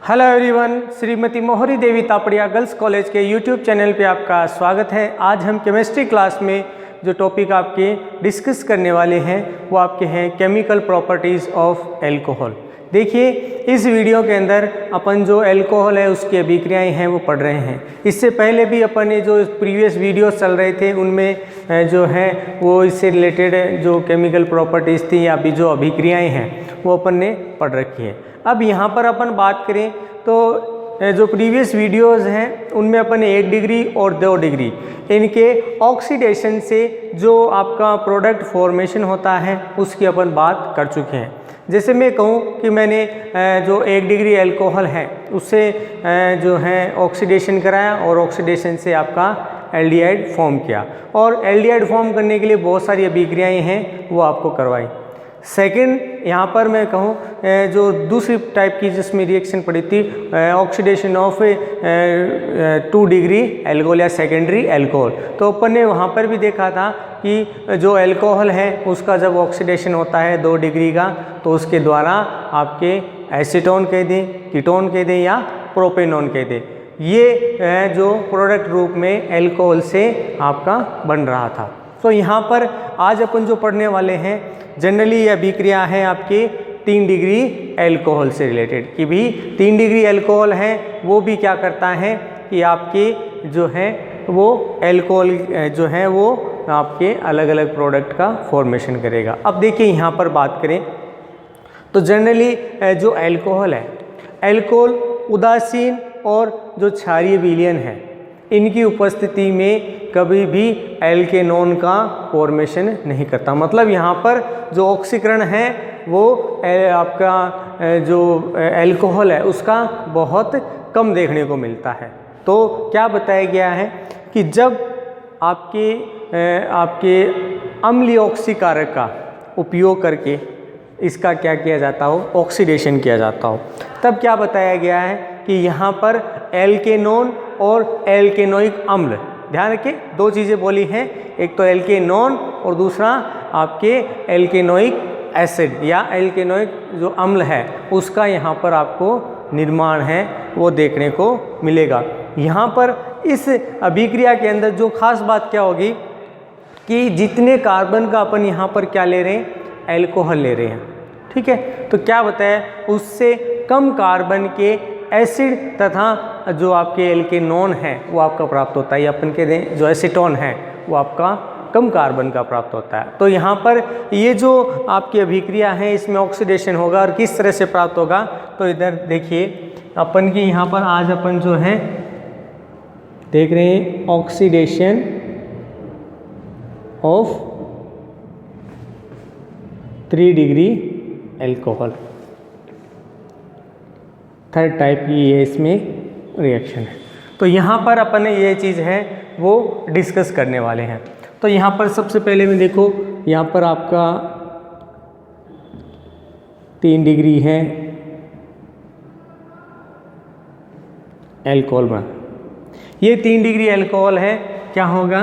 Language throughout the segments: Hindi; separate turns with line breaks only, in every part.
हेलो एवरीवन, श्रीमती मोहरी देवी तापड़िया गर्ल्स कॉलेज के यूट्यूब चैनल पे आपका स्वागत है। आज हम केमिस्ट्री क्लास में जो टॉपिक आपके डिस्कस करने वाले हैं वो आपके हैं केमिकल प्रॉपर्टीज़ ऑफ एल्कोहल। देखिए, इस वीडियो के अंदर अपन जो एल्कोहल है उसकी अभिक्रियाएं हैं वो पढ़ रहे हैं। इससे पहले भी अपन ने जो प्रीवियस वीडियोस चल रहे थे उनमें जो है वो इससे रिलेटेड जो केमिकल प्रॉपर्टीज़ थी या अभी जो अभिक्रियाएं हैं वो अपन ने पढ़ रखी है। अब यहाँ पर अपन बात करें तो जो प्रीवियस वीडियोस हैं उनमें अपन 1 डिग्री और 2 डिग्री इनके ऑक्सीडेशन से जो आपका प्रोडक्ट फॉर्मेशन होता है उसकी अपन बात कर चुके हैं। जैसे मैं कहूँ कि मैंने जो 1 डिग्री एल्कोहल है उससे जो है ऑक्सीडेशन कराया और ऑक्सीडेशन से आपका एल्डिहाइड फॉर्म किया और एल्डिहाइड फॉर्म करने के लिए बहुत सारी अभिक्रियाएँ हैं वो आपको करवाई। सेकेंड, यहाँ पर मैं कहूँ जो दूसरी टाइप की जिसमें रिएक्शन पड़ी थी ऑक्सीडेशन ऑफ 2 डिग्री एल्कोहल या सेकेंडरी एल्कोहल, तो अपन ने वहाँ पर भी देखा था कि जो एल्कोहल है उसका जब ऑक्सीडेशन होता है 2 डिग्री का तो उसके द्वारा आपके एसीटोन कह दें, कीटोन कह दें या प्रोपेनोन कह दें, ये जो प्रोडक्ट रूप में एल्कोहल से आपका बन रहा था। तो यहाँ पर आज अपन जो पढ़ने वाले हैं जनरली यह अभिक्रिया है आपके 3 डिग्री एल्कोहल से रिलेटेड कि भी 3 डिग्री एल्कोहल है वो भी क्या करता है कि आपके जो है वो एल्कोहल जो है वो आपके अलग अलग प्रोडक्ट का फॉर्मेशन करेगा। अब देखिए यहाँ पर बात करें तो जनरली जो एल्कोहल है, एल्कोहल उदासीन और जो क्षारीय विलयन है इनकी उपस्थिति में कभी भी एल्केनोन का फॉर्मेशन नहीं करता। मतलब यहाँ पर जो ऑक्सीकरण है वो आपका जो एल्कोहल है उसका बहुत कम देखने को मिलता है। तो क्या बताया गया है कि जब आपके अम्लीय ऑक्सीकारक का उपयोग करके इसका क्या किया जाता हो, ऑक्सीडेशन किया जाता हो, तब क्या बताया गया है कि यहाँ पर एल्केनोन और एल्केनोइक अम्ल, ध्यान रखिए 2 चीज़ें बोली हैं, एक तो एल्केनोन और दूसरा आपके एल्केनोइक एसिड या एल्केनोइक जो अम्ल है उसका यहाँ पर आपको निर्माण है वो देखने को मिलेगा। यहाँ पर इस अभिक्रिया के अंदर जो खास बात क्या होगी कि जितने कार्बन का अपन यहाँ पर क्या ले रहे हैं, एल्कोहल ले रहे हैं, ठीक है, तो क्या बताया उससे कम कार्बन के एसिड तथा जो आपके एल्केनोन है वो आपका प्राप्त होता है, या अपन के दें जो एसीटोन है वो आपका कम कार्बन का प्राप्त होता है। तो यहाँ पर ये जो आपकी अभिक्रिया है इसमें ऑक्सीडेशन होगा और किस तरह से प्राप्त होगा, तो इधर देखिए अपन की यहाँ पर आज अपन जो है देख रहे हैं oxidation of 3 degree alcohol, third type की ये इसमें रिएक्शन है। तो यहाँ पर अपन ने ये चीज़ है वो डिस्कस करने वाले हैं। तो यहाँ पर सबसे पहले में देखो यहाँ पर आपका 3 डिग्री है एल्कोहल में, ये 3 डिग्री एल्कोहल है, क्या होगा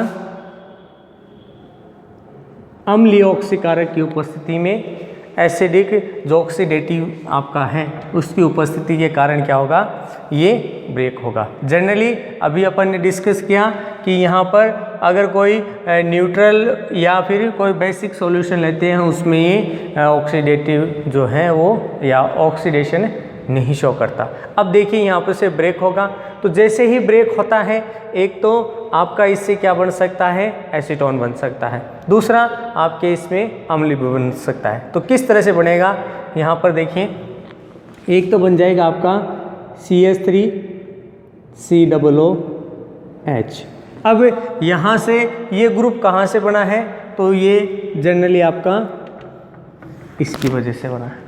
अम्लीय ऑक्सीकारक की उपस्थिति में एसिडिक जो ऑक्सीडेटिव आपका है उसकी उपस्थिति के कारण क्या होगा, ये ब्रेक होगा। जनरली अभी अपन ने डिस्कस किया कि यहाँ पर अगर कोई न्यूट्रल या फिर कोई बेसिक सॉल्यूशन लेते हैं उसमें ये ऑक्सीडेटिव जो है वो या ऑक्सीडेशन नहीं शो करता। अब देखिए यहाँ पर से ब्रेक होगा, तो जैसे ही ब्रेक होता है एक तो आपका इससे क्या बन सकता है, एसीटोन बन सकता है, दूसरा आपके इसमें अम्ल भी बन सकता है। तो किस तरह से बनेगा यहाँ पर देखिए, एक तो बन जाएगा आपका CH3COOH। अब यहाँ से ये ग्रुप कहाँ से बना है, तो ये जनरली आपका इसकी वजह से बना है,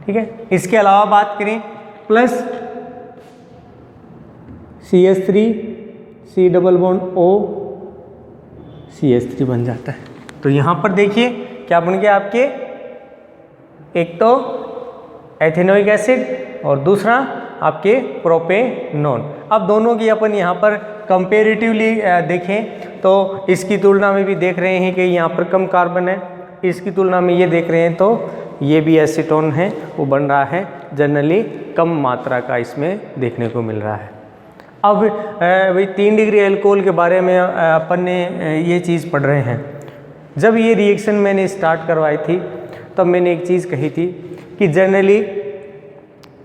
ठीक है। इसके अलावा बात करें प्लस CH3COO CH3 बन जाता है। तो यहाँ पर देखिए क्या बन गया आपके, एक तो एथेनोइक एसिड और दूसरा आपके प्रोपेनोन। अब दोनों की अपन यहाँ पर कंपेरेटिवली देखें तो इसकी तुलना में भी देख रहे हैं कि यहाँ पर कम कार्बन है, इसकी तुलना में ये देख रहे हैं तो ये भी एसीटोन है वो बन रहा है, जनरली कम मात्रा का इसमें देखने को मिल रहा है। अब वही 3 डिग्री अल्कोहल के बारे में अपन ने ये चीज़ पढ़ रहे हैं। जब ये रिएक्शन मैंने स्टार्ट करवाई थी तब मैंने एक चीज़ कही थी कि generally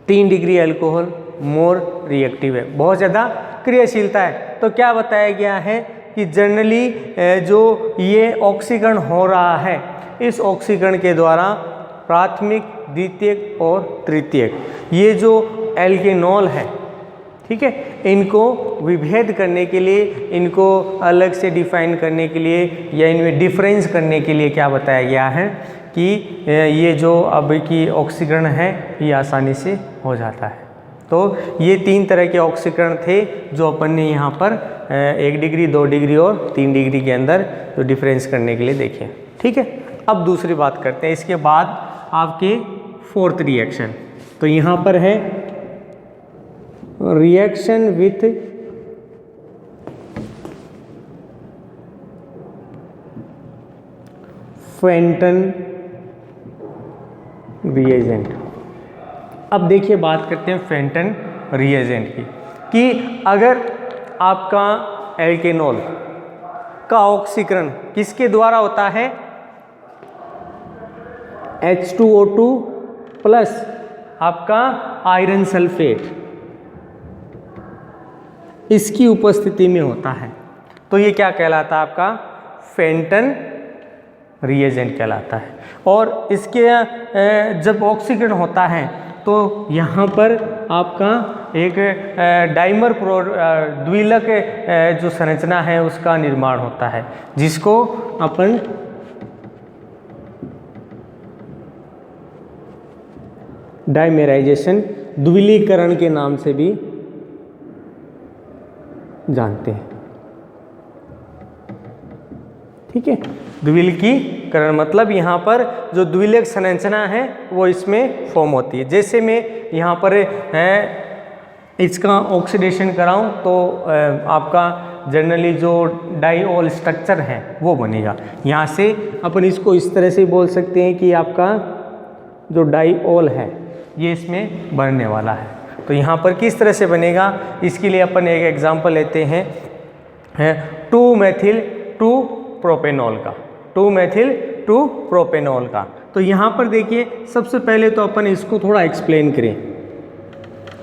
3 degree alcohol more reactive है, बहुत ज़्यादा क्रियाशीलता है। तो क्या बताया गया है कि जनरली जो ये ऑक्सीकरण हो रहा है, इस ऑक्सीकरण के द्वारा प्राथमिक, द्वितीयक और तृतीयक ये जो एल्केनॉल है, ठीक है, इनको विभेद करने के लिए, इनको अलग से डिफाइन करने के लिए या इनमें डिफरेंस करने के लिए क्या बताया गया है कि ये जो अब की ऑक्सीकरण है ये आसानी से हो जाता है। तो ये 3 तरह के ऑक्सीकरण थे जो अपन ने यहाँ पर 1 डिग्री, 2 डिग्री और 3 डिग्री के अंदर जो डिफरेंस करने के लिए देखे, ठीक है। अब दूसरी बात करते हैं, इसके बाद आपके 4th रिएक्शन। तो यहाँ पर है रिएक्शन विथ फेंटन रिएजेंट। अब देखिए बात करते हैं फेंटन रिएजेंट की, कि अगर आपका एल्केनॉल का ऑक्सीकरण किसके द्वारा होता है, H2O2 प्लस आपका आयरन सल्फेट, इसकी उपस्थिति में होता है, तो ये क्या कहलाता है, आपका फेंटन रिएजेंट कहलाता है। और इसके जब ऑक्सीकरण होता है तो यहाँ पर आपका एक डाइमर द्विलक जो संरचना है उसका निर्माण होता है, जिसको अपन डाइमेराइजेशन, द्विलीकरण के नाम से भी जानते हैं, ठीक है। द्विलीकीकरण मतलब यहाँ पर जो द्विलीक संरचना है वो इसमें फॉर्म होती है। जैसे मैं यहाँ पर इसका ऑक्सीडेशन कराऊं तो आपका जनरली जो डाइऑल स्ट्रक्चर है वो बनेगा। यहाँ से अपन इसको इस तरह से बोल सकते हैं कि आपका जो डाइऑल है ये इसमें बनने वाला है। तो यहाँ पर किस तरह से बनेगा, इसके लिए अपन एक एग्जांपल लेते हैं 2-मेथिल-2-प्रोपेनॉल का, 2-मेथिल-2-प्रोपेनॉल का। तो यहाँ पर देखिए सबसे पहले तो अपन इसको थोड़ा एक्सप्लेन करें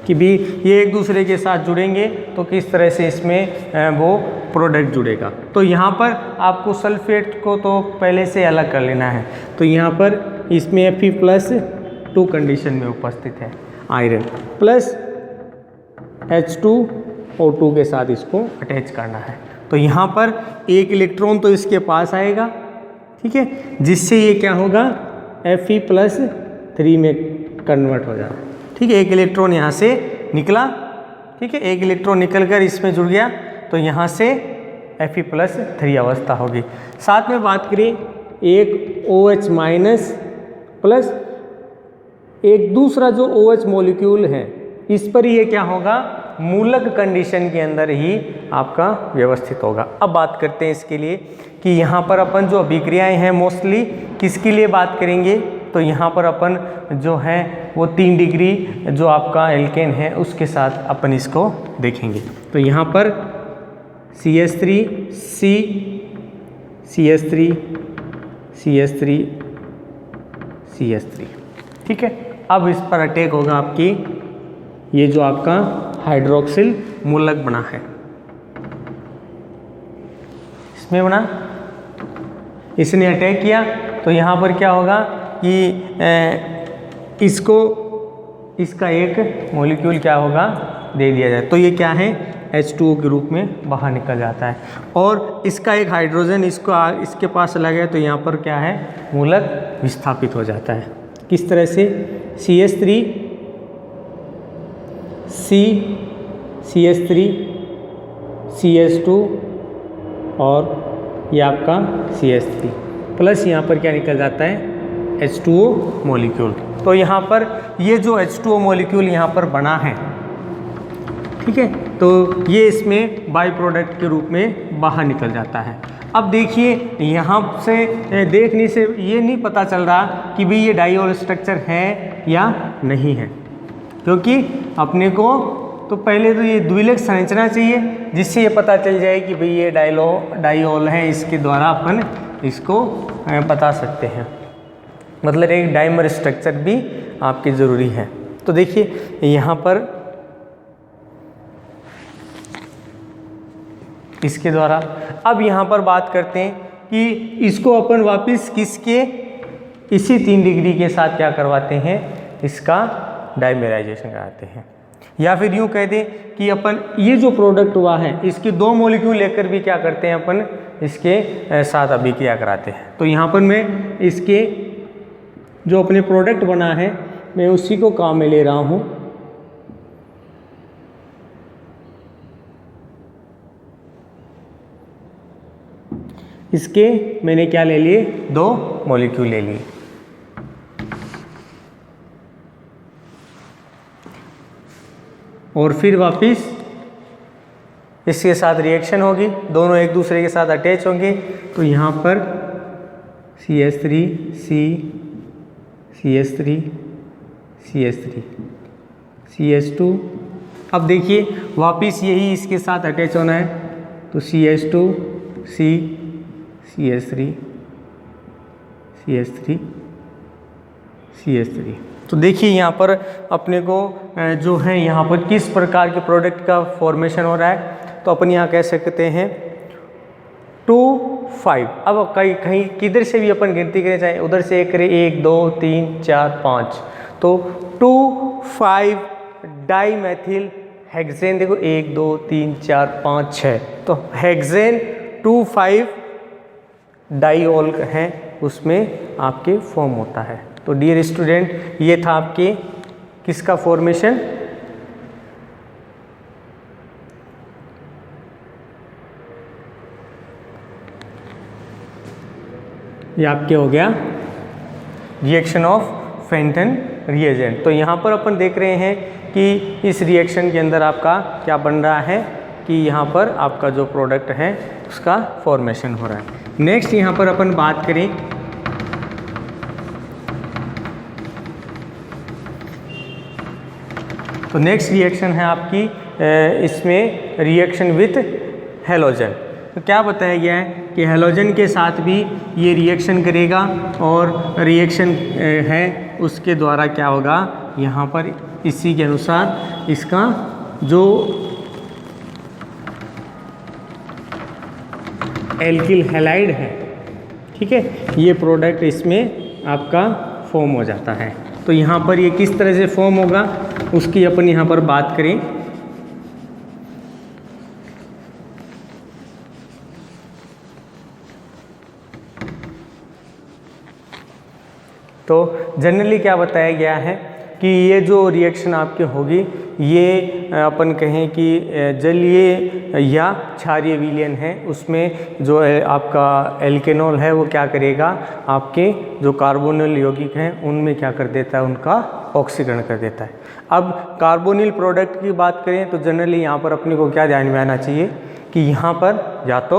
कि भी ये एक दूसरे के साथ जुड़ेंगे तो किस तरह से इसमें वो प्रोडक्ट जुड़ेगा। तो यहाँ पर आपको सल्फेट को तो पहले से अलग कर लेना है। तो यहाँ पर इसमें Fe+2 कंडीशन में उपस्थित है आयरन, प्लस H2O2 के साथ इसको अटैच करना है। तो यहाँ पर एक इलेक्ट्रॉन तो इसके पास आएगा, ठीक है, जिससे ये क्या होगा Fe+3 में कन्वर्ट हो जाएगा, ठीक है। एक इलेक्ट्रॉन यहाँ से निकला, ठीक है, एक इलेक्ट्रॉन निकलकर इसमें जुड़ गया तो यहाँ से Fe+3 अवस्था होगी। साथ में बात करें एक OH- प्लस एक दूसरा जो OH मॉलिक्यूल है, इस पर ये क्या होगा, मूलक कंडीशन के अंदर ही आपका व्यवस्थित होगा। अब बात करते हैं इसके लिए कि यहाँ पर अपन जो अभिक्रियाएं हैं मोस्टली किसके लिए बात करेंगे। तो यहाँ पर अपन जो है वो 3 डिग्री जो आपका एल्केन है उसके साथ अपन इसको देखेंगे। तो यहाँ पर CH3 C CH3 CH3 CH3, ठीक है। अब इस पर अटैक होगा आपकी ये जो आपका हाइड्रोक्सिल मूलक बना है, इसमें बना, इसने अटैक किया तो यहाँ पर क्या होगा कि इसको इसका एक मॉलिक्यूल क्या होगा दे दिया जाए, तो ये क्या है H2O के रूप में बाहर निकल जाता है। और इसका एक हाइड्रोजन इसके पास लगा है तो यहाँ पर क्या है मूलक विस्थापित हो जाता है। किस तरह से CH3 C CH3 CH2 और ये आपका CH3 प्लस यहाँ पर क्या निकल जाता है H2O मॉलिक्यूल। तो यहाँ पर ये जो H2O मॉलिक्यूल यहाँ पर बना है, ठीक है, तो ये इसमें बाई प्रोडक्ट के रूप में बाहर निकल जाता है। अब देखिए यहाँ से देखने से ये नहीं पता चल रहा कि भाई ये डाइऑल स्ट्रक्चर है या नहीं है, क्योंकि अपने को तो पहले तो ये द्विलक संरचना चाहिए जिससे ये पता चल जाए कि भाई ये डाइऑल है। इसके द्वारा अपन इसको बता सकते हैं, मतलब एक डाइमर स्ट्रक्चर भी आपकी ज़रूरी है। तो देखिए यहाँ पर इसके द्वारा अब यहाँ पर बात करते हैं कि इसको अपन वापस किसके इसी 3 डिग्री के साथ क्या करवाते हैं, इसका डाइमेराइजेशन कराते हैं। या फिर यूँ कह दें कि अपन ये जो प्रोडक्ट हुआ है इसके 2 मॉलिक्यूल लेकर भी क्या करते हैं अपन इसके साथ अभिक्रिया कराते हैं। तो यहाँ पर मैं इसके जो अपने प्रोडक्ट बना है मैं उसी को काम में ले रहा हूँ। इसके मैंने क्या ले लिए, 2 मॉलिक्यूल ले लिए। और फिर वापस इसके साथ रिएक्शन होगी, दोनों एक दूसरे के साथ अटैच होंगे। तो यहाँ पर CH3 C CH3 CH3 CH2। अब देखिए वापस यही इसके साथ अटैच होना है, तो CH2 C CH3 CH3 CH3। तो देखिए यहाँ पर अपने को जो है यहाँ पर किस प्रकार के प्रोडक्ट का फॉर्मेशन हो रहा है। तो अपन यहाँ कह सकते हैं 2 5। अब कहीं किधर से भी अपन गिनती करें, चाहे उधर से एक करें 1 2 3 4 5, तो 2 5 डाइमेथिल हेक्सेन। देखो 1 2 3 4 5 6, तो हेक्सेन 2 5 डाइऑल है उसमें आपके फॉर्म होता है। तो डियर स्टूडेंट ये था आपके किसका फॉर्मेशन, ये आपके हो गया रिएक्शन ऑफ फेंटन रिएजेंट। तो यहाँ पर अपन देख रहे हैं कि इस रिएक्शन के अंदर आपका क्या बन रहा है कि यहाँ पर आपका जो प्रोडक्ट है उसका फॉर्मेशन हो रहा है। नेक्स्ट यहाँ पर अपन बात करें तो नेक्स्ट रिएक्शन है आपकी इसमें रिएक्शन विथ हैलोजन। तो क्या बताया गया है कि हैलोजन के साथ भी ये रिएक्शन करेगा और रिएक्शन है उसके द्वारा क्या होगा, यहाँ पर इसी के अनुसार इसका जो एल्किल हैलाइड है, ठीक है, ये प्रोडक्ट इसमें आपका फॉर्म हो जाता है। तो यहाँ पर ये किस तरह से फॉर्म होगा उसकी अपन यहाँ पर बात करें। तो जनरली क्या बताया गया है कि ये जो रिएक्शन आपके होगी ये अपन कहें कि जलीय या क्षारीय विलयन है, उसमें जो है आपका एल्केनॉल है वो क्या करेगा, आपके जो कार्बोनिल यौगिक हैं उनमें क्या कर देता है, उनका ऑक्सीकरण कर देता है। अब कार्बोनिल प्रोडक्ट की बात करें तो जनरली यहाँ पर अपने को क्या ध्यान में आना चाहिए कि यहाँ पर या तो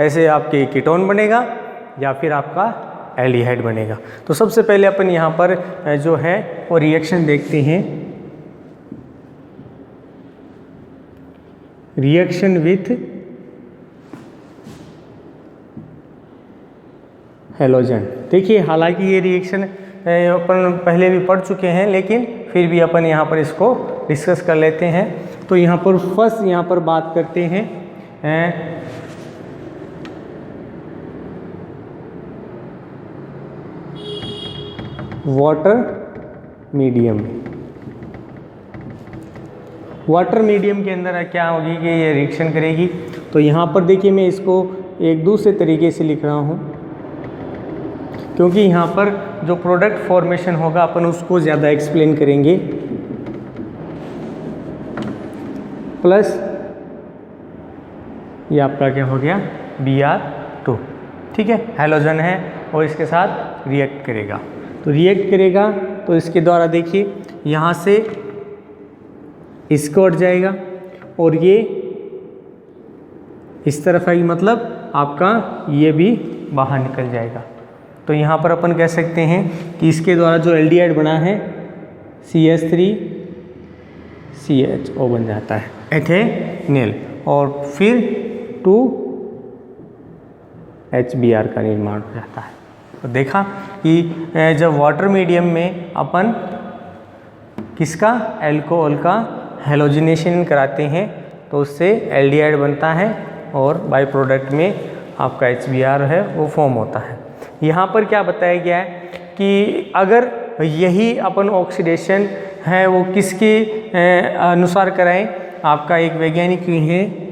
ऐसे आपके कीटोन बनेगा या फिर आपका एल्डिहाइड बनेगा। तो सबसे पहले अपन यहाँ पर जो है वो रिएक्शन देखते हैं, रिएक्शन विथ हैलोजन। देखिए हालांकि ये रिएक्शन अपन पहले भी पढ़ चुके हैं लेकिन फिर भी अपन यहाँ पर इसको डिस्कस कर लेते हैं। तो यहाँ पर फर्स्ट यहाँ पर बात करते हैं वाटर मीडियम। वाटर मीडियम के अंदर क्या होगी कि ये रिएक्शन करेगी। तो यहाँ पर देखिए मैं इसको एक दूसरे तरीके से लिख रहा हूँ क्योंकि यहाँ पर जो प्रोडक्ट फॉर्मेशन होगा अपन उसको ज़्यादा एक्सप्लेन करेंगे। प्लस ये आपका क्या हो गया Br2, ठीक है, हैलोजन है और इसके साथ रिएक्ट करेगा। तो रिएक्ट करेगा तो इसके द्वारा देखिए यहाँ से इसको हट जाएगा और ये इस तरफ आएगी, मतलब आपका ये भी बाहर निकल जाएगा। तो यहाँ पर अपन कह सकते हैं कि इसके द्वारा जो एल्डिहाइड बना है CH3CHO बन जाता है, एथेनॉल, और फिर 2HBr का निर्माण हो जाता है। तो देखा कि जब वाटर मीडियम में अपन किसका अल्कोहल का हेलोजिनेशन कराते हैं तो उससे एल्डिहाइड बनता है और बाई प्रोडक्ट में आपका HBr है वो फॉर्म होता है। यहाँ पर क्या बताया गया है कि अगर यही अपन ऑक्सीडेशन है वो किसके अनुसार कराएं, आपका एक वैज्ञानिक है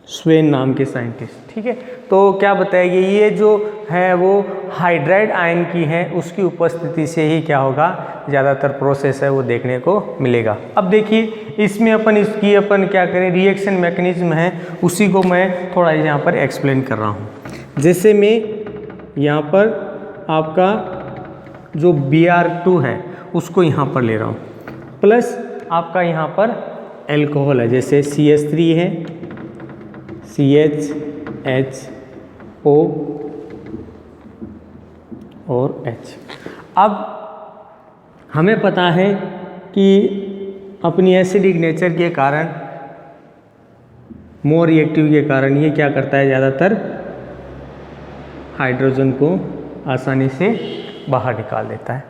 स्वेन नाम के साइंटिस्ट, ठीक है। तो क्या बताया गया, ये जो है वो हाइड्राइड आयन की है उसकी उपस्थिति से ही क्या होगा, ज़्यादातर प्रोसेस है वो देखने को मिलेगा। अब देखिए इसमें इसकी क्या करें, रिएक्शन मैकेनिज्म है उसी को मैं थोड़ा यहाँ पर एक्सप्लेन कर रहा हूँ। जैसे मैं यहाँ पर आपका जो Br2 है उसको यहाँ पर ले रहा हूँ, प्लस आपका यहाँ पर एल्कोहल है, जैसे CH3 है, CHO और H। अब हमें पता है कि अपनी एसिडिक नेचर के कारण, मोर रिएक्टिव के कारण ये क्या करता है, ज़्यादातर हाइड्रोजन को आसानी से बाहर निकाल देता है।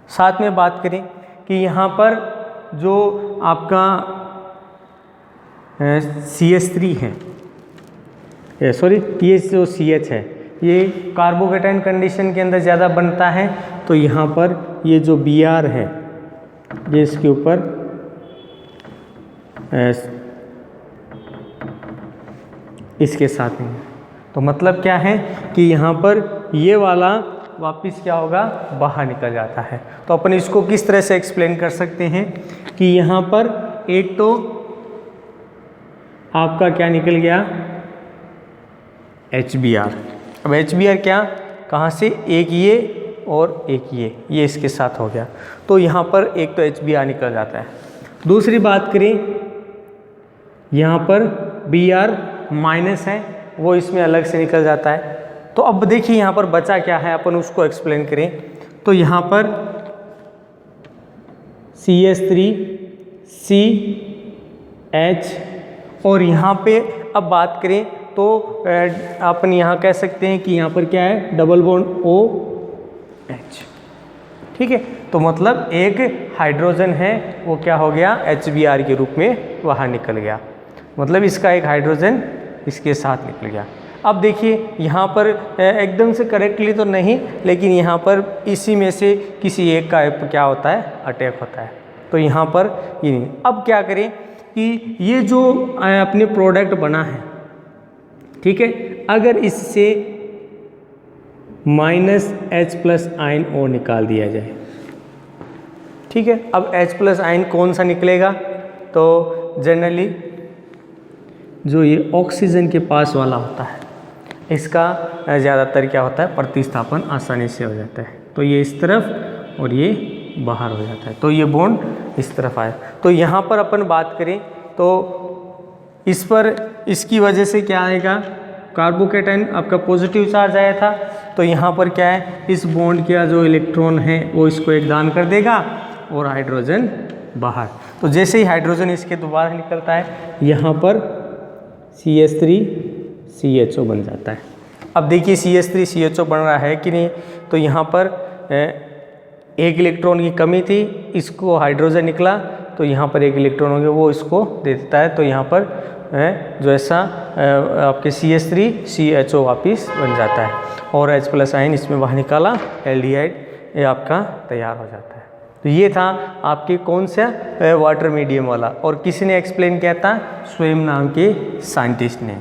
साथ में बात करें कि यहाँ पर जो आपका CH3 है, ये जो CH है ये कार्बोकेटाइन कंडीशन के अंदर ज़्यादा बनता है, तो यहाँ पर ये जो Br है ये इसके ऊपर इसके साथ में, तो मतलब क्या है कि यहाँ पर ये वाला वापस क्या होगा, बाहर निकल जाता है। तो अपन इसको किस तरह से एक्सप्लेन कर सकते हैं कि यहाँ पर एक तो आपका क्या निकल गया, HBr। अब HBr क्या, कहाँ से, एक ये और एक ये इसके साथ हो गया, तो यहाँ पर एक तो HBr निकल जाता है। दूसरी बात करें, यहाँ पर Br माइनस है वो इसमें अलग से निकल जाता है। तो अब देखिए यहाँ पर बचा क्या है, अपन उसको एक्सप्लेन करें तो यहाँ पर CH3CH, और यहाँ पे अब बात करें तो अपन यहाँ कह सकते हैं कि यहाँ पर क्या है, डबल बॉन्ड OH, ठीक है। तो मतलब एक हाइड्रोजन है वो क्या हो गया, HBr के रूप में बाहर निकल गया, मतलब इसका एक हाइड्रोजन इसके साथ निकल गया। अब देखिए यहाँ पर एकदम से करेक्टली तो नहीं, लेकिन यहाँ पर इसी में से किसी एक का क्या होता है, अटैक होता है, तो यहाँ पर ये नहीं। अब क्या करें कि ये जो अपने प्रोडक्ट बना है, ठीक है, अगर इससे -H+ आयन और निकाल दिया जाए, ठीक है। अब H+ आयन कौन सा निकलेगा, तो जनरली जो ये ऑक्सीजन के पास वाला होता है इसका ज़्यादातर क्या होता है, प्रतिस्थापन आसानी से हो जाता है। तो ये इस तरफ और ये बाहर हो जाता है, तो ये बॉन्ड इस तरफ आया। तो यहाँ पर अपन बात करें तो इस पर इसकी वजह से क्या आएगा, कार्बोकेटाइन आपका पॉजिटिव चार्ज आया था, तो यहाँ पर क्या है, इस बॉन्ड का जो इलेक्ट्रॉन है वो इसको एक दान कर देगा और हाइड्रोजन बाहर। तो जैसे ही हाइड्रोजन इसके दोबारा निकलता है, यहाँ पर CH3CHO बन जाता है। अब देखिए CH3CHO बन रहा है कि नहीं, तो यहाँ पर एक इलेक्ट्रॉन की कमी थी, इसको हाइड्रोजन निकला, तो यहाँ पर एक इलेक्ट्रॉन हो गया वो इसको दे देता है, तो यहाँ पर जो ऐसा आपके CH3CHO वापिस बन जाता है और H+ आयन इसमें बाहर निकाला, एल्डिहाइड ये आपका तैयार हो जाता है। तो ये था आपके कौन सा वाटर मीडियम वाला, और किसी ने एक्सप्लेन किया था, स्वेम नाम के साइंटिस्ट ने।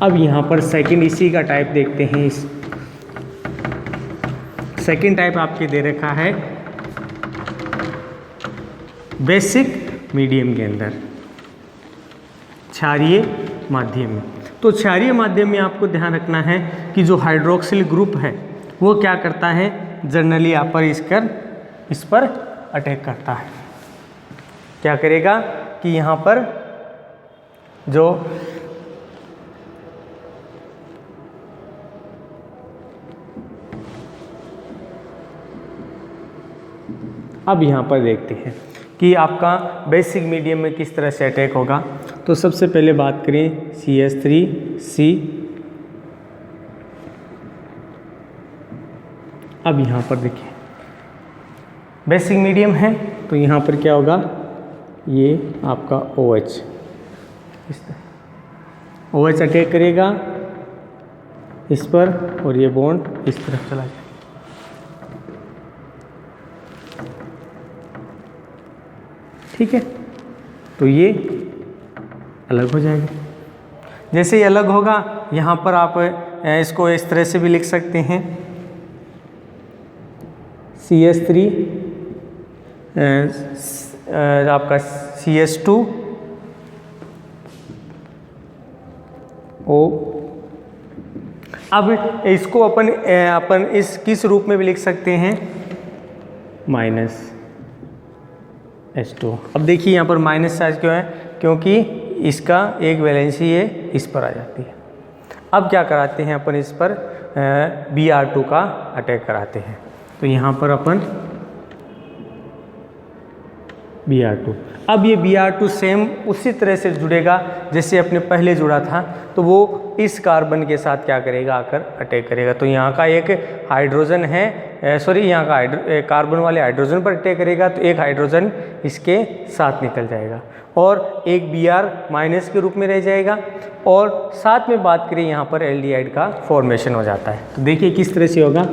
अब यहाँ पर सेकंड इसी का टाइप देखते हैं। इस सेकंड टाइप आपके दे रखा है बेसिक मीडियम के अंदर, क्षारीय माध्यम में। तो क्षारीय माध्यम में आपको ध्यान रखना है कि जो हाइड्रोक्सिल ग्रुप है वो क्या करता है, जनरली यहाँ पर इस पर अटैक करता है। क्या करेगा कि यहाँ पर जो अब यहाँ पर देखते हैं कि आपका बेसिक मीडियम में किस तरह से अटैक होगा। तो सबसे पहले बात करें CH3C। अब यहाँ पर देखिए बेसिक मीडियम है, तो यहाँ पर क्या होगा, ये आपका OH, इस तरह OH अटैक करेगा इस पर और ये बॉन्ड इस तरफ चला जाएगा। ठीक है, तो ये अलग हो जाएगा। जैसे ही अलग होगा, यहाँ पर आप इसको इस तरह से भी लिख सकते हैं, CH3 आपका CH2O। अब इसको अपन इस किस रूप में भी लिख सकते हैं, -H2। अब देखिए यहाँ पर माइनस चार्ज क्यों है, क्योंकि इसका एक वैलेंसी है इस पर आ जाती है। अब क्या कराते हैं अपन, इस पर Br2 का अटैक कराते हैं। तो यहाँ पर अपन Br2, अब ये Br2 सेम उसी तरह से जुड़ेगा जैसे अपने पहले जुड़ा था, तो वो इस कार्बन के साथ क्या करेगा, आकर अटैक करेगा। तो यहाँ का एक हाइड्रोजन है, यहाँ का कार्बन वाले हाइड्रोजन पर अटैक करेगा, तो एक हाइड्रोजन इसके साथ निकल जाएगा और एक Br- के रूप में रह जाएगा। और साथ में बात करें, यहाँ पर एल्डिहाइड का फॉर्मेशन हो जाता है। तो देखिए किस तरह से होगा,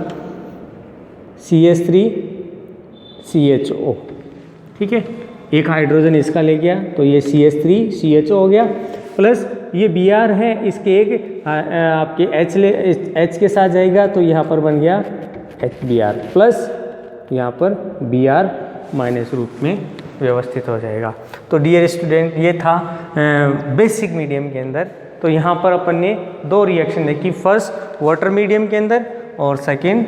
CH3CHO। ठीक है, एक हाइड्रोजन इसका ले गया, तो ये CH3CHO हो गया, प्लस ये Br है, इसके एक आपके H के साथ जाएगा, तो यहाँ पर बन गया HBr, प्लस यहाँ पर Br- रूप में व्यवस्थित हो जाएगा। तो डियर स्टूडेंट, ये था बेसिक मीडियम के अंदर। तो यहाँ पर अपन ने दो रिएक्शन देखी, फर्स्ट वाटर मीडियम के अंदर और सेकेंड,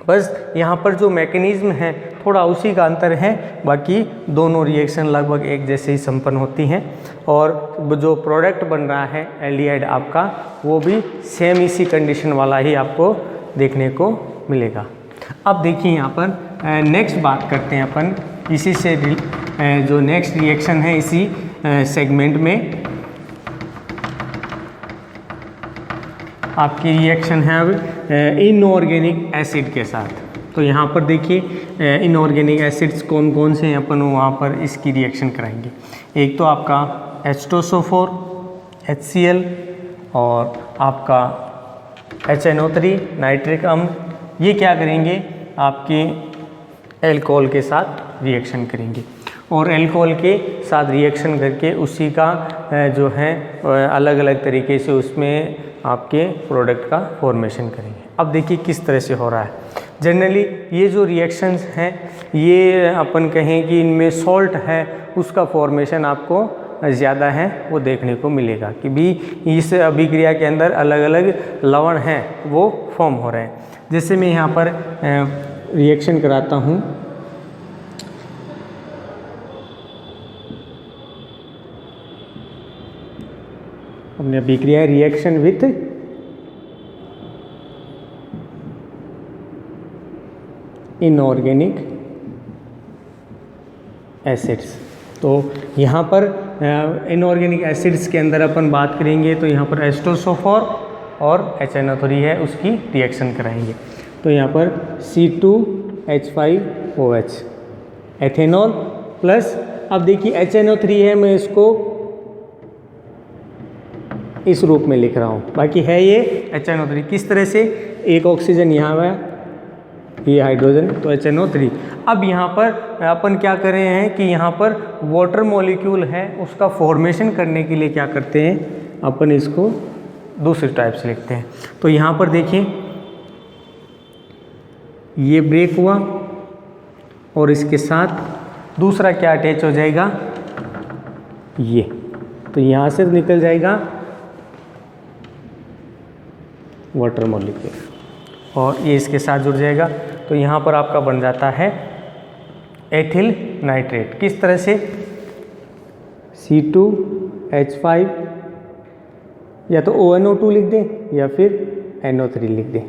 बस यहाँ पर जो मैकेनिज्म है थोड़ा उसी का अंतर है, बाकी दोनों रिएक्शन लगभग एक जैसे ही संपन्न होती हैं और जो प्रोडक्ट बन रहा है एल्डिहाइड आपका, वो भी सेम इसी कंडीशन वाला ही आपको देखने को मिलेगा। अब देखिए यहाँ पर नेक्स्ट बात करते हैं अपन इसी से जो नेक्स्ट रिएक्शन है इसी सेगमेंट में आपकी रिएक्शन है अब इनऑर्गेनिक एसिड के साथ। तो यहाँ पर देखिए इनऑर्गेनिक एसिड्स कौन कौन से हैं, अपन वहाँ पर इसकी रिएक्शन कराएंगे। एक तो आपका H2SO4 HCl और आपका HNO3 नाइट्रिक अम्ल, ये क्या करेंगे, आपके एल्कोहल के साथ रिएक्शन करेंगे और एल्कोहल के साथ रिएक्शन करके उसी का जो है अलग अलग तरीके से उसमें आपके प्रोडक्ट का फॉर्मेशन करेंगे। अब देखिए किस तरह से हो रहा है। जनरली ये जो रिएक्शंस हैं, ये अपन कहें कि इनमें सॉल्ट है, उसका फॉर्मेशन आपको ज़्यादा है वो देखने को मिलेगा कि भी इस अभिक्रिया के अंदर अलग अलग लवण हैं वो फॉर्म हो रहे हैं। जैसे मैं यहाँ पर रिएक्शन कराता हूँ, हमने अभिक्रिया रिएक्शन विथ इनऑर्गेनिक एसिड्स। तो यहाँ पर इनऑर्गेनिक एसिड्स के अंदर अपन बात करेंगे, तो यहाँ पर H2SO4 और HNO3 है, उसकी रिएक्शन कराएंगे। तो यहाँ पर C2H5OH एथेनॉल प्लस, अब देखिए HNO3 है, मैं इसको इस रूप में लिख रहा हूँ, बाकी है ये HNO3। किस तरह से, एक ऑक्सीजन यहाँ है, ये हाइड्रोजन, तो HNO3। अब यहाँ पर अपन क्या कर रहे हैं कि यहाँ पर वाटर मॉलिक्यूल है, उसका फॉर्मेशन करने के लिए क्या करते हैं, अपन इसको दूसरे टाइप से लिखते हैं। तो यहाँ पर देखिए ये ब्रेक हुआ और इसके साथ दूसरा क्या अटैच हो जाएगा, ये, तो यहाँ से निकल जाएगा वाटर मॉलिक्यूल और ये इसके साथ जुड़ जाएगा। तो यहाँ पर आपका बन जाता है एथिल नाइट्रेट। किस तरह से, C2 H5 या तो ONO2 लिख दें या फिर NO3 लिख दें।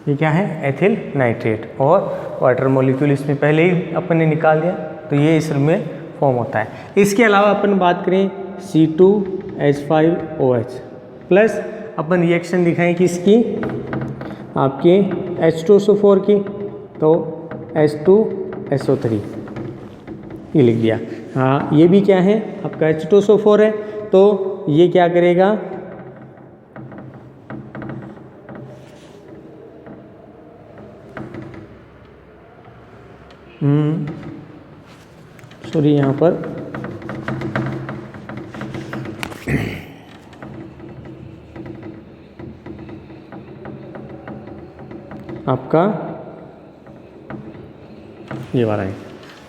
ये क्या है? Ethyl nitrate. और वाटर मॉलिक्यूल इसमें पहले ही अपन ने निकाल दिया, तो ये इसमें फॉर्म होता है। इसके अलावा अपन बात करें C2H5OH प्लस अपन रिएक्शन दिखाएं किसकी? आपके H2SO4 की, तो H2SO3 ये लिख दिया। हाँ, ये भी क्या है? आपका H2SO4 है, तो ये क्या करेगा? सॉरी, यहाँ पर आपका ये वाला है।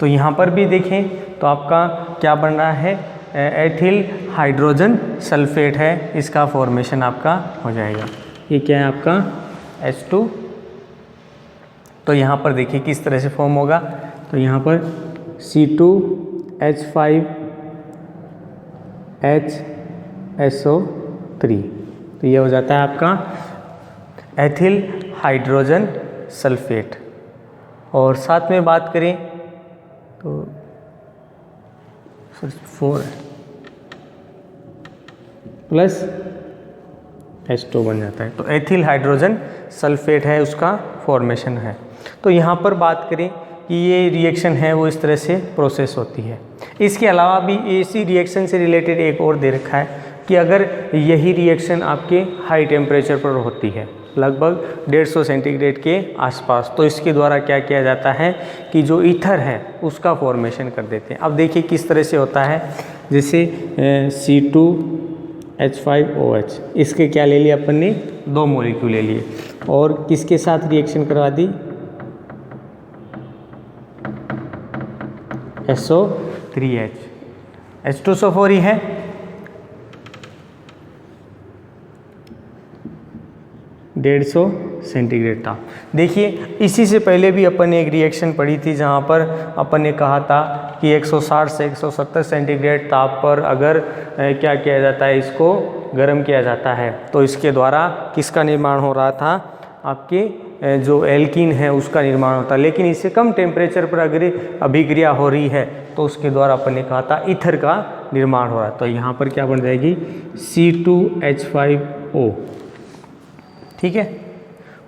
तो यहाँ पर भी देखें तो आपका क्या बन रहा है? एथिल हाइड्रोजन सल्फेट है, इसका फॉर्मेशन आपका हो जाएगा। ये क्या है आपका? H2। तो यहाँ पर देखिए किस तरह से फॉर्म होगा। तो यहाँ पर C2H5HSO3, तो ये हो जाता है आपका एथिल हाइड्रोजन सल्फेट। और साथ में बात करें तो 4 प्लस H2 बन जाता है, तो एथिल हाइड्रोजन सल्फेट है, उसका फॉर्मेशन है। तो यहाँ पर बात करें कि ये रिएक्शन है वो इस तरह से प्रोसेस होती है। इसके अलावा भी इसी रिएक्शन से रिलेटेड एक और दे रखा है कि अगर यही रिएक्शन आपके हाई टेम्परेचर पर होती है, लगभग 150 सेंटीग्रेड के आसपास, तो इसके द्वारा क्या किया जाता है कि जो ईथर है उसका फॉर्मेशन कर देते हैं। अब देखिए किस तरह से होता है। जैसे C2H5OH, इसके क्या ले लिए अपन ने? 2 मॉलिक्यूल ले लिए, और किसके साथ रिएक्शन करवा दी? SO3H, H2SO4 ही है। सौ सेंटीग्रेड था। देखिए इसी से पहले भी अपन ने एक रिएक्शन पढ़ी थी जहाँ पर अपन ने कहा था कि 160 से 170 सेंटीग्रेड ताप पर अगर क्या किया जाता है, इसको गर्म किया जाता है, तो इसके द्वारा किसका निर्माण हो रहा था? आपके जो एल्कीन है उसका निर्माण होता है। लेकिन इससे कम टेम्परेचर पर अगर अभिक्रिया हो रही है तो उसके द्वारा अपन ने कहा था ईथर का निर्माण हो रहा है। तो यहाँ पर क्या बन जाएगी? C2H5O, ठीक है।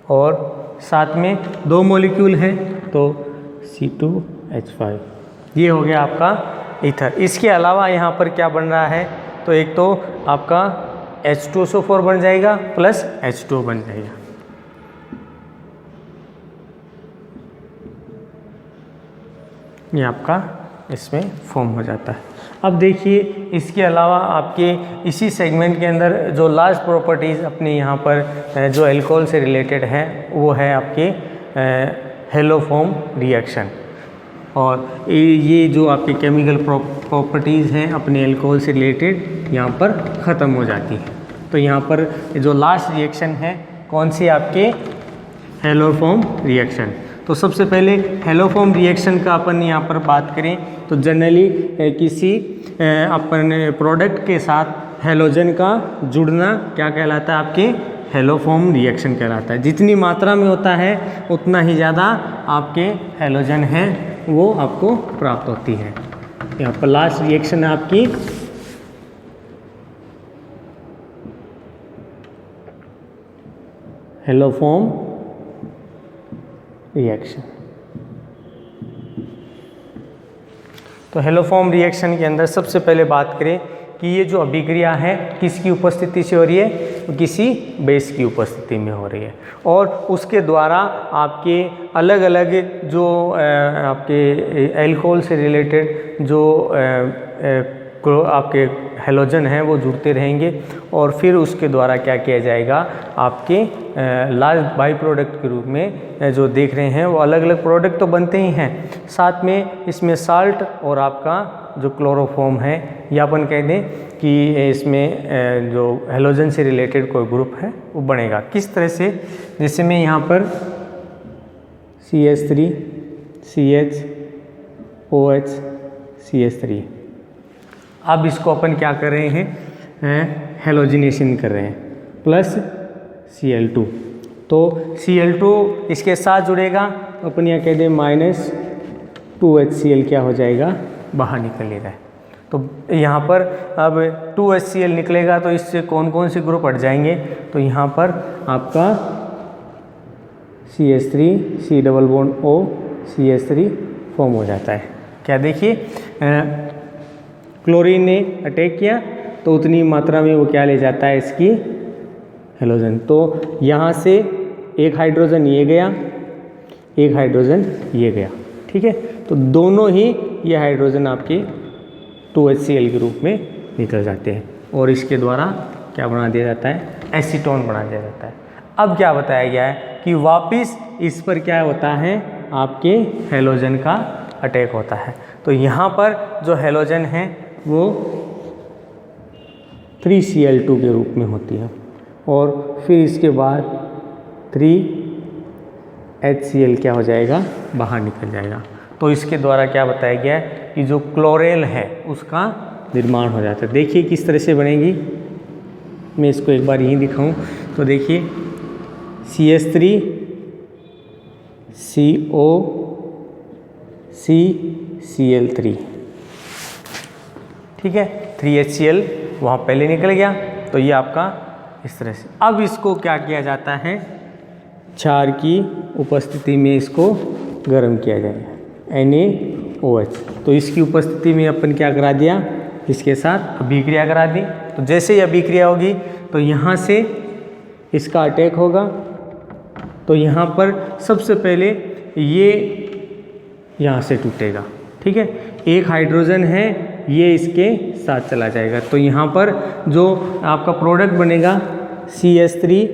और साथ में 2 मॉलिक्यूल हैं, तो C2H5, ये हो गया आपका ईथर। इसके अलावा यहाँ पर क्या बन रहा है? तो एक तो आपका H2SO4 बन जाएगा प्लस H2O बन जाएगा। ये आपका इसमें फॉर्म हो जाता है। अब देखिए इसके अलावा आपके इसी सेगमेंट के अंदर जो लास्ट प्रॉपर्टीज़ अपने यहाँ पर जो अल्कोहल से रिलेटेड है वो है आपके हेलोफॉर्म रिएक्शन। और ये जो आपके केमिकल प्रॉपर्टीज़ हैं अपने अल्कोहल से रिलेटेड यहाँ पर ख़त्म हो जाती हैं। तो यहाँ पर जो लास्ट रिएक्शन है कौन सी? आपके हेलोफॉर्म रिएक्शन। तो सबसे पहले हेलोफॉर्म रिएक्शन का अपन यहाँ पर बात करें तो जनरली किसी अपन प्रोडक्ट के साथ हेलोजन का जुड़ना क्या कहलाता है? आपके हेलोफॉर्म रिएक्शन कहलाता है। जितनी मात्रा में होता है उतना ही ज़्यादा आपके हेलोजन है वो आपको प्राप्त होती है। यहाँ पर लास्ट रिएक्शन है आपकी हेलोफॉर्म रिएक्शन। तो हेलोफॉर्म रिएक्शन के अंदर सबसे पहले बात करें कि ये जो अभिक्रिया है किसकी उपस्थिति से हो रही है? तो किसी बेस की उपस्थिति में हो रही है। और उसके द्वारा आपके अलग अलग जो आपके अल्कोहल से रिलेटेड जो आपके हेलोजन हैं वो जुड़ते रहेंगे और फिर उसके द्वारा क्या किया जाएगा? आपके लास्ट बाई प्रोडक्ट के रूप में जो देख रहे हैं वो अलग अलग प्रोडक्ट तो बनते ही हैं, साथ में इसमें साल्ट और आपका जो क्लोरोफॉर्म है या अपन कह दें कि इसमें जो हेलोजन से रिलेटेड कोई ग्रुप है वो बनेगा। किस तरह से? जैसे मैं यहाँ पर CH3 CH OH CH3 अब इसको अपन क्या कर रहे हैं, हेलोजिनेशन कर रहे हैं, प्लस Cl2। तो Cl2 इसके साथ जुड़ेगा, अपन यहाँ कह दें -2HCl क्या हो जाएगा, बाहर निकलेगा। तो यहाँ पर अब 2HCl निकलेगा तो इससे कौन कौन से ग्रुप हट जाएंगे, तो यहाँ पर आपका CH3 C double bond O CH3 form हो जाता है। क्या देखिए, क्लोरीन ने अटैक किया तो उतनी मात्रा में वो क्या ले जाता है, इसकी हेलोजन। तो यहाँ से एक हाइड्रोजन ये गया, एक हाइड्रोजन ये गया, ठीक है। तो दोनों ही ये हाइड्रोजन आपके 2HCl के रूप में निकल जाते हैं और इसके द्वारा क्या बना दिया जाता है, एसीटोन बना दिया जाता है। अब क्या बताया गया है कि वापिस इस पर क्या होता है, आपके हेलोजन का अटैक होता है। तो यहाँ पर जो हेलोजन है वो 3Cl2 के रूप में होती है और फिर इसके बाद 3HCl क्या हो जाएगा, बाहर निकल जाएगा। तो इसके द्वारा क्या बताया गया है कि जो क्लोरेल है उसका निर्माण हो जाता है। देखिए किस तरह से बनेगी, मैं इसको एक बार यहीं दिखाऊं तो देखिए CH3 CO CCl3, ठीक है, 3HCl वहाँ पहले निकल गया। तो ये आपका इस तरह से। अब इसको क्या किया जाता है, क्षार की उपस्थिति में इसको गर्म किया जाएगा, NaOH। तो इसकी उपस्थिति में अपन क्या करा दिया, इसके साथ अभिक्रिया करा दी। तो जैसे ही अभिक्रिया होगी तो यहाँ से इसका अटैक होगा। तो यहाँ पर सबसे पहले ये यहाँ से टूटेगा, ठीक है। एक हाइड्रोजन है ये इसके साथ चला जाएगा। तो यहाँ पर जो आपका प्रोडक्ट बनेगा CH3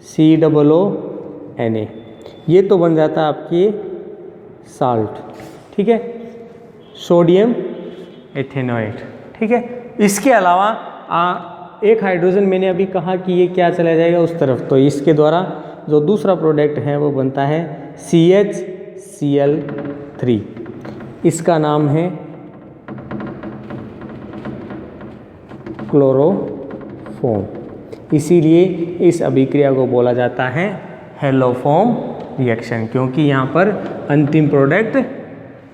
COO Na, ये तो बन जाता है आपकी साल्ट, ठीक है, सोडियम एथेनोएट, ठीक है। इसके अलावा एक हाइड्रोजन मैंने अभी कहा कि ये क्या चला जाएगा उस तरफ, तो इसके द्वारा जो दूसरा प्रोडक्ट है वो बनता है CHCl3। इसका नाम है क्लोरोफॉर्म, इसीलिए इस अभिक्रिया को बोला जाता है हेलोफॉर्म रिएक्शन, क्योंकि यहाँ पर अंतिम प्रोडक्ट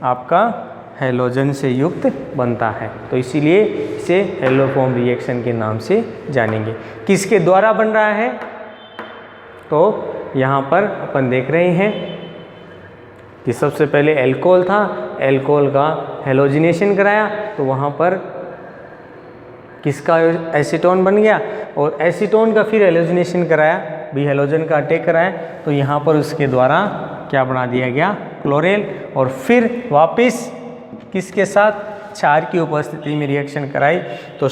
आपका हेलोजन से युक्त बनता है। तो इसीलिए इसे हेलोफॉर्म रिएक्शन के नाम से जानेंगे। किसके द्वारा बन रहा है, तो यहाँ पर अपन देख रहे हैं कि सबसे पहले एल्कोहल था, एल्कोहल का हेलोजिनेशन कराया तो वहाँ पर किसका एसीटोन बन गया और एसीटोन का फिर हेलोजिनेशन कराया, भी हेलोजन का अटैक कराया। तो यहाँ पर उसके द्वारा क्या बना दिया गया, क्लोरेल। और फिर वापस किसके साथ, क्षार की उपस्थिति में रिएक्शन कराई तो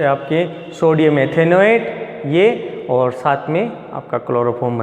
आपके सोडियम एथेनोएट ये और साथ में आपका क्लोरोफॉर्म बन